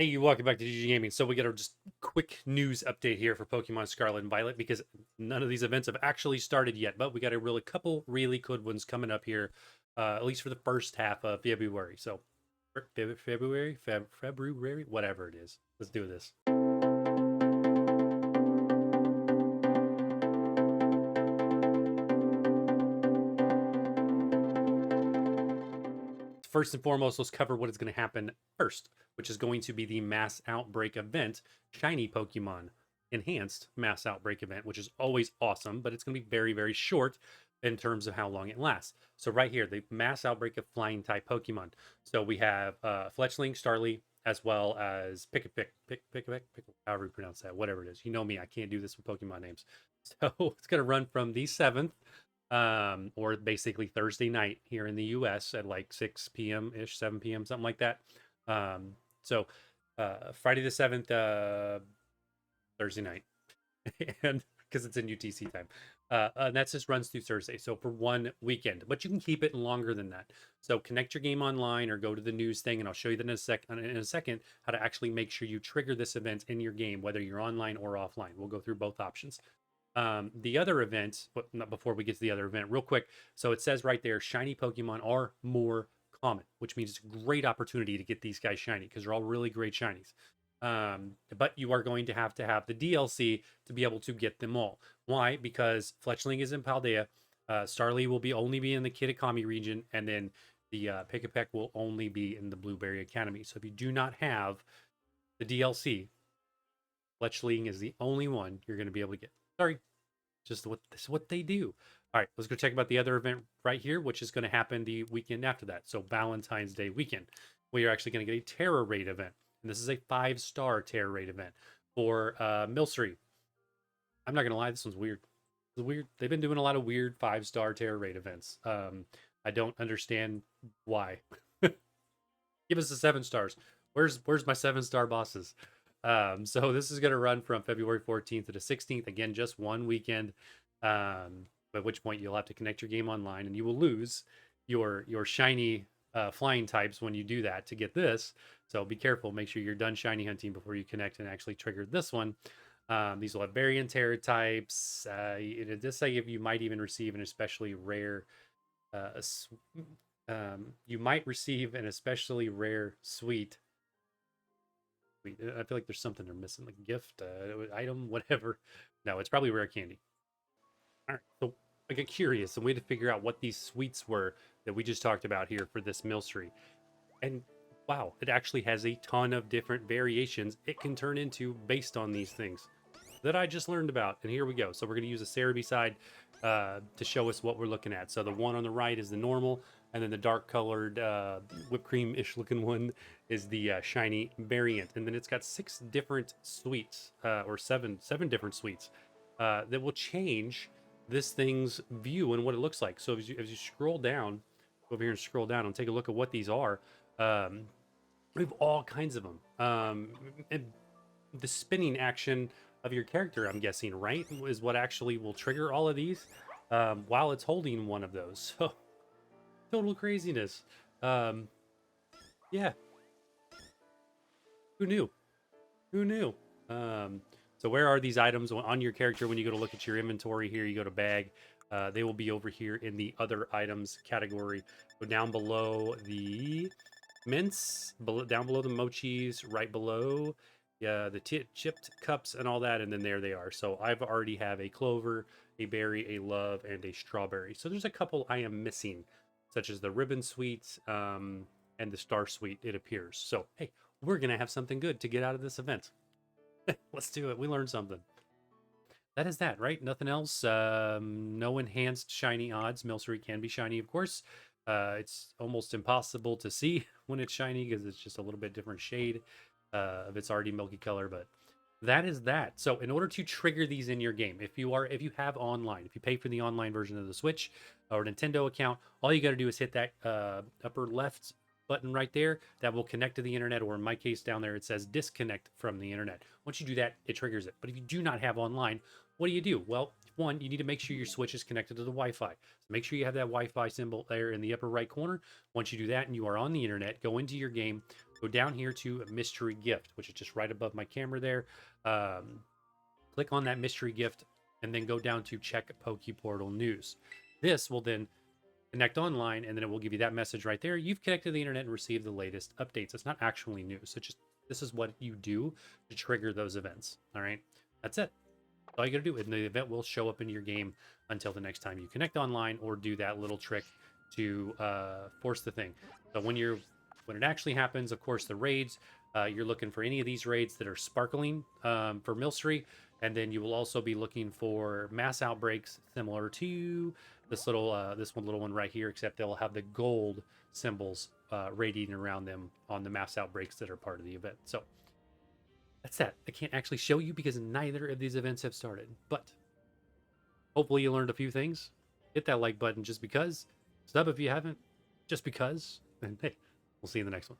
Hey, welcome back to gggaming. So we got a just quick news update here for Pokemon Scarlet and Violet because none of these events have actually started yet, but we got a really couple really good ones coming up here, at least for the first half of February. So February, whatever it is. Let's do this. First and foremost, let's cover what is going to happen first, which is going to be the Mass Outbreak event, Shiny Pokemon Enhanced Mass Outbreak event, which is always awesome, but it's going to be very, very short in terms of how long it lasts. So right here, the Mass Outbreak of Flying type Pokemon. So we have Fletchling, Starly, as well as Pikipek, however you pronounce that, whatever it is. You know me, I can't do this with Pokemon names. So it's going to run from the 7th or basically Thursday night here in the US at like 6 p.m. ish, 7 p.m., something like that. So Friday the 7th, Thursday night, and because it's in UTC time. And that just runs through Thursday. So for one weekend, but you can keep it longer than that. So connect your game online or go to the news thing, and I'll show you that in a second how to actually make sure you trigger this event in your game, whether you're online or offline. We'll go through both options. The other event, but not before we get to the other event, real quick. So it says right there, shiny Pokemon are more common, which means it's a great opportunity to get these guys shiny because they're all really great shinies. But you are going to have the DLC to be able to get them all. Why? Because Fletchling is in Paldea, Starly will be only be in the Kitakami region, and then the Pikipek will only be in the Blueberry Academy. So if you do not have the DLC, Fletchling is the only one you're going to be able to get. Sorry, just this is what they do. All right, let's go check about the other event right here, which is going to happen the weekend after that. So Valentine's Day weekend, we are actually going to get a Tera Raid event, and this is a 5-star Tera Raid event for Milcery. I'm not going to lie, this one's weird. It's weird. They've been doing a lot of weird 5-star Tera Raid events. I don't understand why. Give us the 7 stars. Where's my 7-star bosses? So this is going to run from February 14th to the 16th. Again, just one weekend. At which point you'll have to connect your game online, and you will lose your shiny flying types when you do that to get this. So be careful. Make sure you're done shiny hunting before you connect and actually trigger this one. These will have variant Tera types. It does say if you might even receive an especially rare. You might receive an especially rare sweet. I feel like there's something they're missing, like gift, item, whatever. No, it's probably rare candy. All right, so I get curious and we had to figure out what these sweets were that we just talked about here for this Milcery. And wow, it actually has a ton of different variations it can turn into based on these things that I just learned about. And here we go. So we're going to use a Cerebi side to show us what we're looking at. So the one on the right is the normal, and then the dark colored whipped cream-ish looking one is the shiny variant. And then it's got 6 different sweets, or seven different sweets that will change this thing's view and what it looks like. So as you scroll down, go over here and scroll down and take a look at what these are. We have all kinds of them. And the spinning action of your character, I'm guessing, right, is what actually will trigger all of these while it's holding one of those. So total craziness. Yeah, who knew? Who knew? So where are these items on your character when you go to look at your inventory here? You go to bag. They will be over here in the other items category. Go down below the mints, down below the mochis, right below the chipped cups and all that, and then there they are. So I've already have a clover, a berry, a love, and a strawberry. So there's a couple I am missing, such as the ribbon sweet and the star sweet, it appears. So hey, we're gonna have something good to get out of this event. Let's do it. We learned something. That is that, right? Nothing else. No enhanced shiny odds. Milcery can be shiny, of course. It's almost impossible to see when it's shiny because it's just a little bit different shade of its already milky color. But that is that. So in order to trigger these in your game, if you have online, if you pay for the online version of the Switch or Nintendo account, all you got to do is hit that upper left button right there that will connect to the internet, or in my case down there it says disconnect from the internet. Once you do that, it triggers it. But if you do not have online, what do you do? Well, one, you need to make sure your Switch is connected to the Wi-Fi. So make sure you have that Wi-Fi symbol there in the upper right corner. Once you do that and you are on the internet, go into your game, go down here to mystery gift, which is just right above my camera there. Click on that mystery gift and then go down to check Pokeportal news. This will then connect online, and then it will give you that message right there. You've connected to the internet and received the latest updates. It's not actually news. So just, this is what you do to trigger those events. All right, that's it. All you gotta do, and the event will show up in your game until the next time you connect online or do that little trick to force the thing. So when it actually happens, of course, the raids, you're looking for any of these raids that are sparkling for Milcery, and then you will also be looking for mass outbreaks similar to this little one right here, except they'll have the gold symbols radiating around them on the mass outbreaks that are part of the event. So that's that. I can't actually show you because neither of these events have started, but hopefully you learned a few things. Hit that like button just because. Sub if you haven't, just because. And hey, we'll see you in the next one.